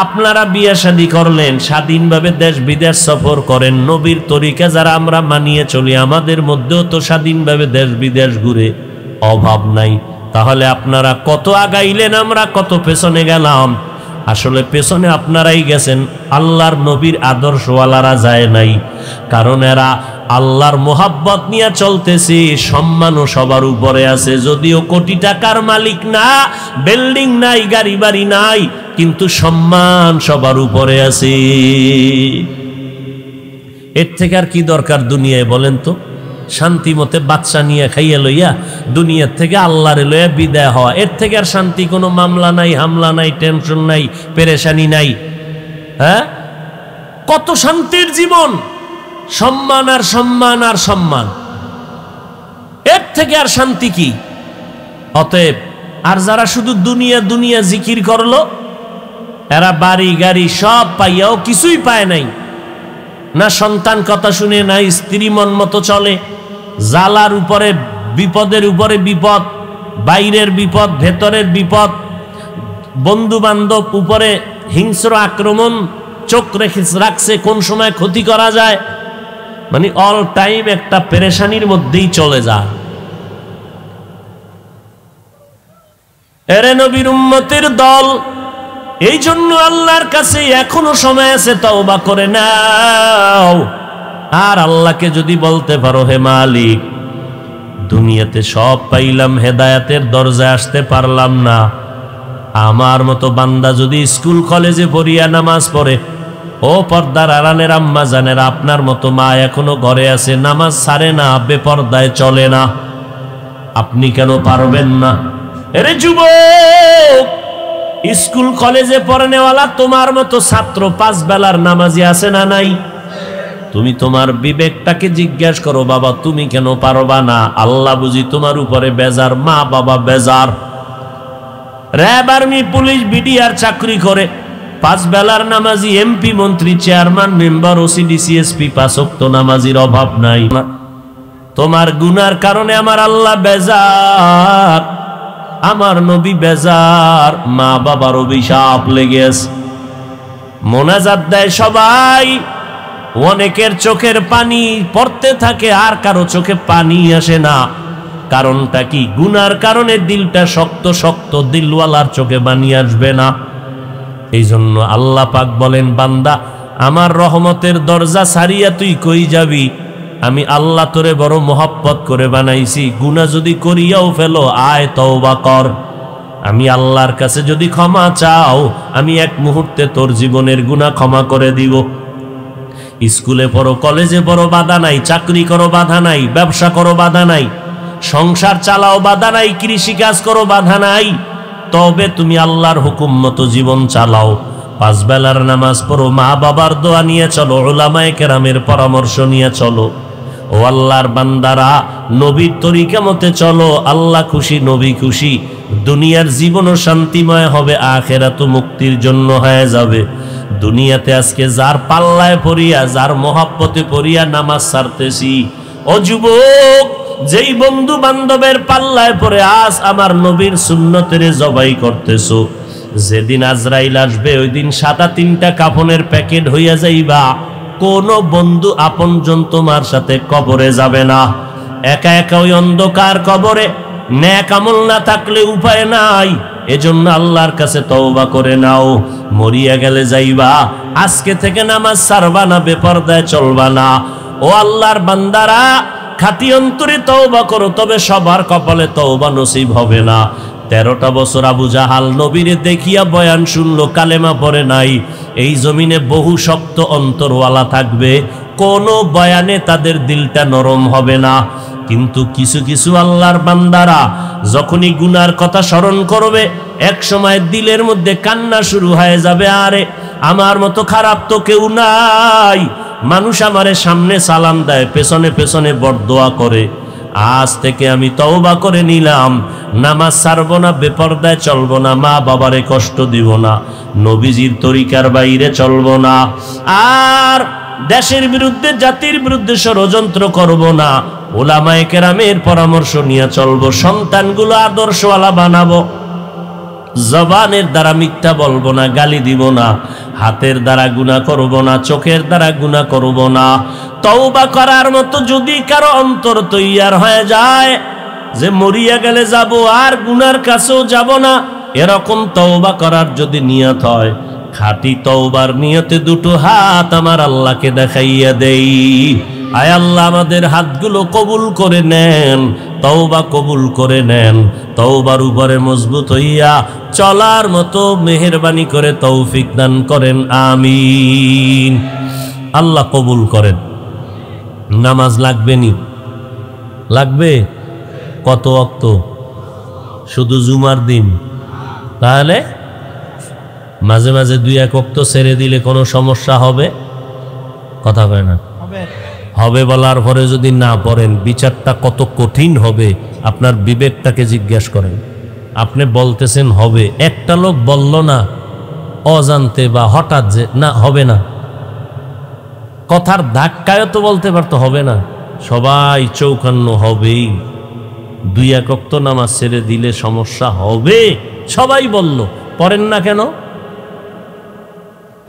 আপনারা বিয়ে শাদী করলেন, স্বাধীনভাবে দেশ বিদেশ সফর করেন, নবীর তরিকা যারা আমরা মানিয়ে চলি, আমাদের মধ্যেও তো স্বাধীনভাবে দেশ বিদেশ ঘুরে, অভাব নাই। তাহলে আপনারা কত আগাইলেন, আমরা কত পেছনে গেলাম? আসলে পেছনে আপনারাই গেছেন, আল্লাহর নবীর আদর্শওয়ালারা যায় নাই। কারণ এরা আল্লাহর মোহাব্বত নিয়ে চলতেছে, সম্মানও সবার উপরে আছে। যদিও কোটি টাকার মালিক না, বিল্ডিং নাই, গাড়ি বাড়ি নাই, কিন্তু সম্মান সবার উপরে আছে। এর থেকে আর কি দরকার দুনিয়ায় বলেন তো? শান্তি মতে বাচ্চা নিয়ে খাইয়া লইয়া দুনিয়ার থেকে আল্লাহরে লইয়া বিদায় হওয়া, এর থেকে আর শান্তি কোনো মামলা নাই, হামলা নাই, টেনশন নাই, পেরেশানি নাই। হ্যাঁ, কত শান্তির জীবন, সম্মান আর সম্মান আর সম্মান, এর থেকে আর শান্তি কি? অতএব আর যারা শুধু দুনিয়া দুনিয়া জিকির করলো, এরা বাড়ি গাড়ি সব পাইয়াও কিছুই পায় নাই। না সন্তান কথা শুনে, না স্ত্রী মন মতো চলে, জালার উপরে বিপদের উপরে বিপদ, বাইরের বিপদ, ভেতরের বিপদ, বন্ধু বান্ধব উপরে হিংস্র আক্রমণ, চোখ রাখছে কোন সময় ক্ষতি করা যায়, মানে অল টাইম একটা পেরেশানির মধ্যেই চলে যায়। এরে নবীর উম্মতের দল, এই জন্য আল্লাহর কাছে এখনো সময় আছে, তওবা করে নাও। আর আল্লাহকে যদি বলতে পারো, হে মালিক, দুনিয়াতে সব পাইলাম, হেদায়েতের দরজায় আসতে পারলাম না, আমার মতো বান্দা যদি স্কুল কলেজে পড়িয়া নামাজ পড়ে, ও পর্দার আড়ালের আম্মা জানেরা, আপনার মতো মা এখনো ঘরে আছে, নামাজ ছাড়ে না, বেপর্দায় চলে না, আপনি কেন পারবেন না? এরে যুবক, স্কুল কলেজে পড়নেওয়ালা তোমার মতো ছাত্র 5 বেলার নামাজি আছে না নাই? তুমি তোমার বিবেকটাকে জিজ্ঞাসা করো, বাবা তুমি কেন পারবা না? আল্লাহ বুঝি তোমার উপরে বেজার, মা বাবা বেজার। র্যাব, আর্মি, পুলিশ, বিডিআর চাকরি করে, 5 বেলার নামাজি, এমপি, মন্ত্রী, চেয়ারম্যান, মেম্বার, ওসি, ডিসিএসপি, 5 ওয়াক্ত নামাজির অভাব নাই। তোমার গুনার কারণে আমার আল্লাহ বেজার, আমার নবী বেজার, মা বাবার অভিশাপ লেগে আছে। মোনাজাত দেয় সবাই, অনেকের চোখের পানি পড়তে থাকে, আর কারো চোখে পানি আসে না। কারণটা কি? গুনার কারণে দিলটা শক্ত শক্ত, দিলওয়ালার চোখে পানি আসবে না। এই জন্য আল্লাহ পাক বলেন, বান্দা আমার রহমতের দরজা ছাড়িয়া তুই কই যাবি? আমি আল্লাহ তোরে বড় মোহাব্বত করে বানাইছি, গুনাহ যদি করিয়াও ফেলো, আয় তওবা কর। আমি আল্লাহর কাছে যদি ক্ষমা চাও, আমি এক মুহূর্তে তোর জীবনের গুনাহ ক্ষমা করে দিব। স্কুলে পড়ো, কলেজে পড়ো, বাধা নাই, চাকরি করো, বাধা নাই, ব্যবসা করো, বাধা নাই, সংসার চালাও, বাধা নাই, কৃষি কাজ করো, বাধা নাই, তবে তুমি আল্লাহর হুকুম মতো জীবন চালাও। 5 বেলার নামাজ পড়ো, মা বাবার দোয়া নিয়ে চলো, উলামায়ে কেরামের পরামর্শ নিয়ে চলো। ও আল্লাহর বান্দারা, নবীর তরিকা মতে চলো, আল্লাহ খুশি, নবী খুশি, দুনিয়ার জীবনও শান্তিময় হবে, আখিরাতও মুক্তির জন্য হয়ে যাবে। দুনিয়াতে আজকে যার পাল্লায় পড়িয়া, যার মহাব্বতে পড়িয়া নামাজ ছাড়তেছি, ও যুবক, যেই বন্ধু বান্ধবের পাল্লায় পড়ে আজ আমার নবীর সুন্নতের জবাই করতেছো, যেদিন আজরাইল আসবে ওই দিন সাদা 3টা কাফনের প্যাকেট হইয়া যাইবা। কোন বন্ধু আপনজন তোমার সাথে কবরে যাবে না, একা একা ওই অন্ধকার কবরে। নেক আমল না থাকলে উপায় নাই, এজন্য আল্লাহর কাছে তওবা করে নাও। মরিয়া গেলে যাইবা, আজকে থেকে নামাজ ছাড়বা না, বেপরদায় চলবা না। ও আল্লাহর বান্দারা, খাঁটি অন্তরে তওবা করো, তবে সবার কপালে তওবা নসিব হবে না। 13টা বছর আবু জাহাল নবীরে দেখিয়া বয়ান শুনলো, কালেমা পড়ে নাই। এই জমিনে বহু শক্ত অন্তরওয়ালা থাকবে, কোনো বয়ানে তাদের দিলটা নরম হবে না। কিন্তু কিছু কিছু আল্লাহর বান্দারা যখনই গুনার কথা স্মরণ করবে, এক সময় দিলের মধ্যে কান্না শুরু হয়ে যাবে, আরে আমার মতো খারাপ তো কেউ নাই। মানুষ আমারে সামনে সালাম দেয়, পেছনে পেছনে বরদোয়া করে। আজ থেকে আমি তওবা করে নিলাম, নামাজ ছাড়বো না, বেপরদায় চলবো না, মা বাবারে কষ্ট দিব না, নবীজির তরিকার বাইরে চলবো না, আর দেশের বিরুদ্ধে জাতির বিরুদ্ধে ষড়যন্ত্র করব না, উলামায়ে কেরামের পরামর্শ নিয়ে চলবো, সন্তানগুলো আদর্শওয়ালা বানাবো, জবানের দ্বারা মিথ্যা বলবো না, গালি দিব না, হাতের দ্বারা গুনাহ করব না, চোখের দ্বারা গুনাহ করব না। তওবা করার মতো যদি কারো অন্তর তৈয়ার হয়ে যায় যে মরিয়া গেলে যাব আর গুনার কাছেও যাব না, এরকম তওবা করার যদি নিয়ত হয়, খাঁটি তওবার নিয়তে দুটো হাত আমার আল্লাহকে দেখাইয়া দেই। আয় আল্লাহ, আমাদের হাতগুলো কবুল করে নেন, তওবা কবুল করে নেন, তওবার উপরে মজবুত হইয়া চলার মতো মেহেরবানি করে তৌফিক দান করেন, আমিন। আল্লাহ কবুল করেন। নামাজ লাগবে নি? লাগবে। কত ওয়াক্ত? শুধু জুমার দিন? তাহলে মাঝে মাঝে 2-1 ওয়াক্ত ছেড়ে দিলে কোনো সমস্যা হবে? কথা কয় না? হবে বলার পরে যদি না পড়েন, বিচারটা কত কঠিন হবে আপনার বিবেকটাকে জিজ্ঞাসা করেন। আপনি বলতেছেন হবে, একটা লোক বলল না অজান্তে বা হঠাৎ যে না হবে না, কথার ধাক্কায় তো বলতে পারতো হবে না। সবাই চৌকান্ন হবেই, 2-1 ওয়াক্ত নামাজ ছেড়ে দিলে সমস্যা হবে, সবাই বলল, পড়েন না কেন?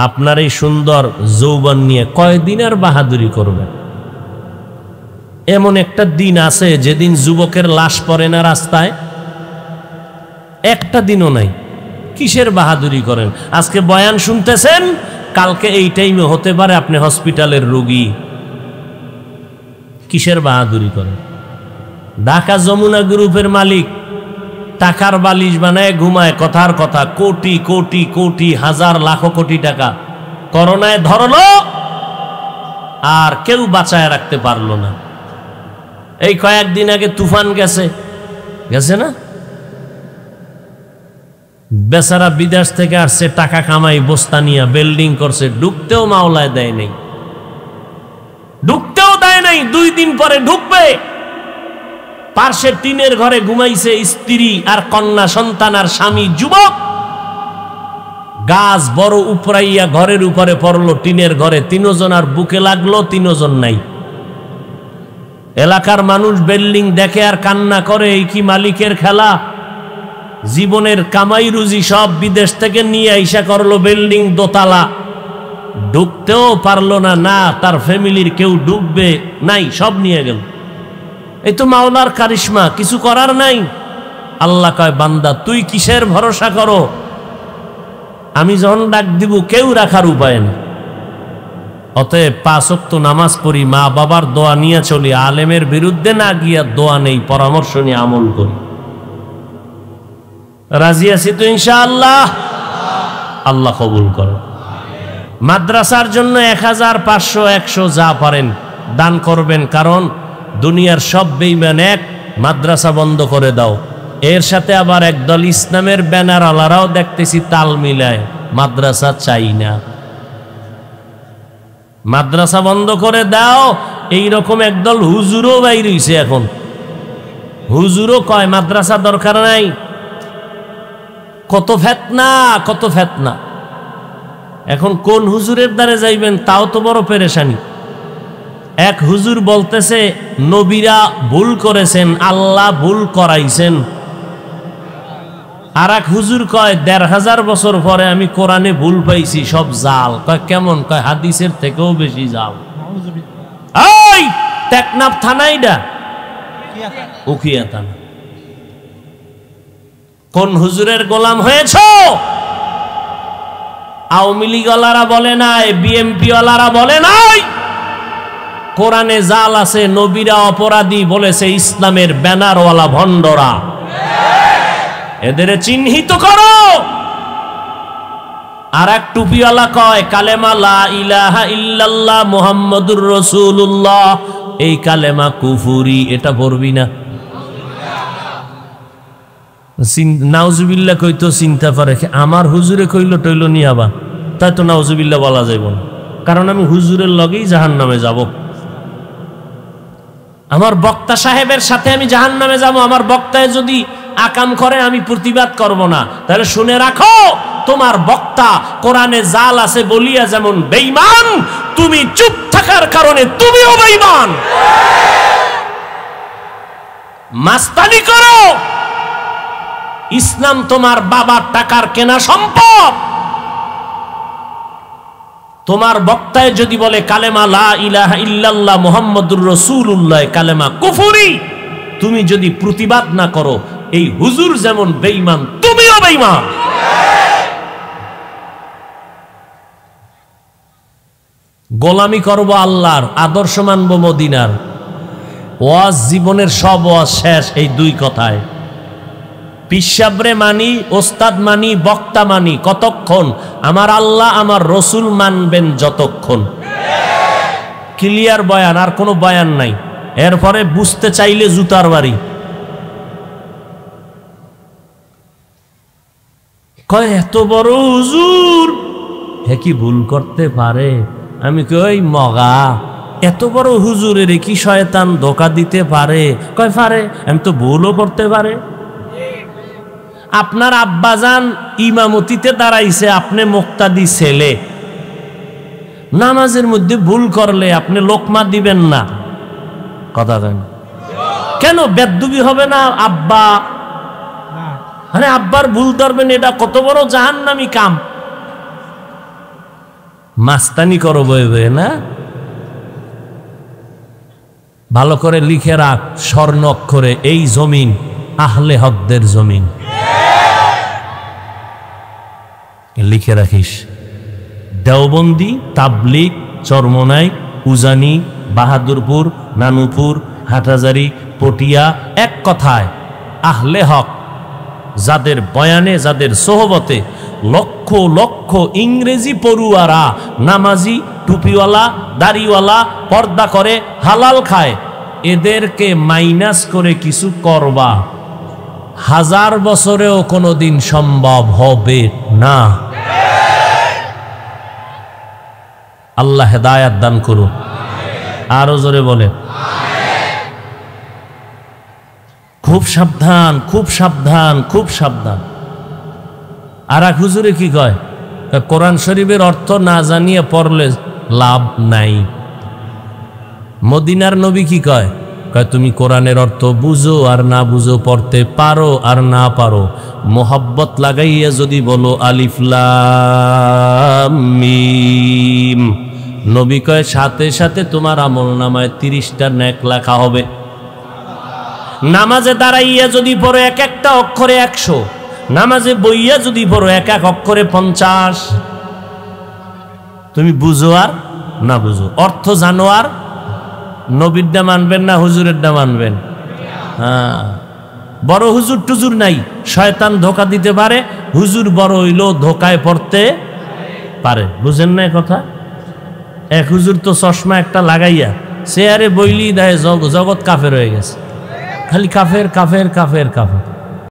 আপনার এই সুন্দর যৌবন নিয়ে কয়দিন আর বাহাদুরি করবেন? এমন একটা দিন আছে যেদিন যুবকের লাশ পড়ে না রাস্তায়, একটা দিনও নাই। কিসের বাহাদুরি করেন? আজকে বয়ান শুনতেছেন, কালকে এই টাইমে হতে পারে আপনি হসপিটালের রোগী। কিসের বাহাদুরি করেন? ঢাকা যমুনা গ্রুপের মালিক টাকার বালিশ বানায় ঘুমায়, কথার কথা, কোটি কোটি কোটি হাজার লাখ কোটি টাকা করোনায় ধরলো আর কেউ বাঁচায় রাখতে পারলো না। এই কয়েকদিন আগে তুফান গেছে না, বেচারা বিদেশ থেকে আসছে, টাকা কামাই বস্তা নিয়ে বিল্ডিং করছে, ঢুকতেও মাওলায় দেয় নাই, ঢুকতেও দেয় নাই। 2 দিন পরে ঢুকবে। পার্শ্বে টিনের ঘরে ঘুমাইছে স্ত্রী আর কন্যা সন্তান আর স্বামী যুবক। গাছ বড় উপরাইয়া ঘরের উপরে পড়লো, টিনের ঘরে 3 জন আর বুকে লাগলো, 3 জন নাই। এলাকার মানুষ বিল্ডিং দেখে আর কান্না করে, এই কি মালিকের খেলা? জীবনের কামাই রুজি সব বিদেশ থেকে নিয়ে আইসা করলো বিল্ডিং দোতলা, ঢুকতেও পারলো না, না তার ফ্যামিলির কেউ ঢুকবে নাই, সব নিয়ে গেল। এই তো মাওলার কারিশমা, কিছু করার নাই। আল্লাহ কয়, বান্দা তুই কিসের ভরসা করো? আমি যখন ডাক দিব কেউ রাখার উপায় না। অতএব 5 ওয়াক্ত নামাজ পড়ি, মা বাবার দোয়া নিয়ে চলি, আলেমের বিরুদ্ধে না গিয়া দোয়া নেই, পরামর্শ নিয়ে আমল করি। রাজি আছি তো ইনশাআল্লাহ? আল্লাহ কবুল করো। মাদ্রাসার জন্য 1000, 500, 100 যা পারেন দান করবেন, কারণ দুনিয়ার সব বেঈমান এক, মাদ্রাসা বন্ধ করে দাও। এর সাথে আবার একদল ইসলামের ব্যানার আলারাও দেখতেছি তাল মিলায়, মাদ্রাসা চাই না, মাদ্রাসা বন্ধ করে দাও। এইরকম একদল হুজুরও বাইর হইছে এখন, হুজুরও কয় মাদ্রাসা দরকার নাই। কত ফেতনা, কত ফেতনা। এখন কোন হুজুরের দ্বারে যাইবেন তাও তো বড় পেরেশানি। এক হুজুর বলতেছে নবীরা ভুল করেছেন, আল্লাহ ভুল করাইছেন। আর এক হুজুর কয় 1500 বছর পরে আমি কোরআনে ভুল পাইছি, সব জাল। কয় কেমন? কয় হাদিসের থেকেও বেশি জাল। এই টেকনাফ থানাইডা উখিয়া থানা। কোন হুজুরের গোলাম হয়েছ? আওয়ামী লীগ ওয়ালারা বলে নাই, বিএমপি ওয়ালারা বলে নাই। কোরআনে জাল আছে, নবীরা অপরাধী বলেছে ইসলামের ব্যানারওয়ালা ভণ্ডরা। এদের চিহ্নিত করো। আর এক টুপিওয়ালা কয় কালেমা লা ইলাহা ইল্লাল্লাহ মুহাম্মাদুর রাসূলুল্লাহ, এই কালেমা কুফরি, এটা পড়বি না। নাউজুবিল্লাহ কইতো চিন্তা করে, আমার হুজুরে কইল টইল নিয়াবা, তাই তো নাউজুবিল্লাহ বলা যাইব না, কারণ আমি হুজুরের লগেই জাহান্নামে যাব। আমার বক্তা সাহেবের সাথে আমি জাহান্নামে যাব, আমার বক্তায় যদি আকাম করে আমি প্রতিবাদ করব না। তাহলে শুনে রাখো, তোমার বক্তা কোরআনে জাল আছে বলিয়া যেমন বেঈমান, তুমি চুপ থাকার কারণে তুমিও বেঈমান। মাস্তানি করো, ইসলাম তোমার বাবার টাকার কেনা সম্পদ। তোমার বক্তায় যদি বলে কালেমা লা ইলাহা ইল্লাল্লাহ মুহাম্মাদুর রাসূলুল্লাহ, কালেমা কুফরি, তুমি যদি প্রতিবাদ না করো, এই হুজুর যেমন বেঈমান তুমিও বেঈমান। গোলামি করব আল্লাহর, আদর্শ মানব মদিনার। ওয়াজ জীবনের সব ওয়াজ শেষ এই দুই কথায়। পিসাবরে মানি, ওস্তাদ মানি, বক্তা মানি কতক্ষণ? আমার আল্লাহ আমার রসুল মানবেন যতক্ষণ। ক্লিয়ার বয়ান, আর কোনো বয়ান নাই। এরপরে বুঝতে চাইলে জুতার বাড়ি। কয় এত বড় হুজুর, হে কি ভুল করতে পারে? আমি কই মগা, এত বড় হুজুরের কি শয়তান ধোকা দিতে পারে? কয় পারে। আমি তো ভুলও করতে পারে। আপনার আব্বাজান ইমামতিতে দাঁড়াইছে, আপনি মুক্তাদি ছেলে, নামাজের মধ্যে ভুল করলে আপনি লোকমা দিবেন না। কথা কেন বেদ্যুবি হবে না? আব্বা, আরে আব্বার ভুল ধরবেন, এটা কত বড় জাহান্নামী কাম। মাস্তানি করো বয়ে বয়ে না। ভালো করে লিখে রাখ স্বর্ণ অক্ষরে, এই জমিন আহলে হকদের জমিন। লিখে রাখিস। দেওবন্দি, তাবলিগ, চরমনাই, উজানি, বাহাদুরপুর, নানুপুর, হাটহাজারী, পটিয়া, এক কথায় আহলে হক, যাদের বয়ানে, যাদের সোহবতে লক্ষ লক্ষ ইংরেজি পড়ুয়ারা নামাজি, টুপিওয়ালা, দাড়িওয়ালা, পর্দা করে, হালাল খায়, এদেরকে মাইনাস করে কিছু করবা 1000 বছরেও কোনোদিন সম্ভব হবে না। আল্লাহ হেদায়াত দান করুন। আরো জোরে বলে খুব সাবধান, খুব সাবধান, খুব সাবধান। আর এক হুজুরে কি কয়, কোরআন শরীফের অর্থ না জানিয়ে পড়লে লাভ নাই। মদিনার নবী কি কয়? কয় তুমি কোরআনের অর্থ বুঝো আর না বুঝো, পড়তে পারো আর না পারো, মোহাব্বত লাগাইয়া যদি বলো আলিফ লাম মিম, নবী কয় সাথে সাথে তোমার আমল নামায় 30টা নেক লেখা হবে। নামাজে দাঁড়াইয়া যদি পড়ো এক একটা অক্ষরে 100, নামাজে বইয়া যদি পড়ো এক এক অক্ষরে 50। তুমি বুঝো আর না বুঝো, অর্থ জানো আর, নবীরটা মানবেন না হুজুরেরটা মানবেন? হ্যাঁ, বড় হুজুর টুজুর নাই, শয়তান ধোকা দিতে পারে, হুজুর বড় হইলেও ধোকায় পড়তে পারে। বুঝেন না কথা? এক হুজুর তো চশমা একটা লাগাইয়া চেয়ারে বইলি দেয়, জগৎ কাফের হয়ে গেছে, খালি কাফের কাফের কাফের কাফের।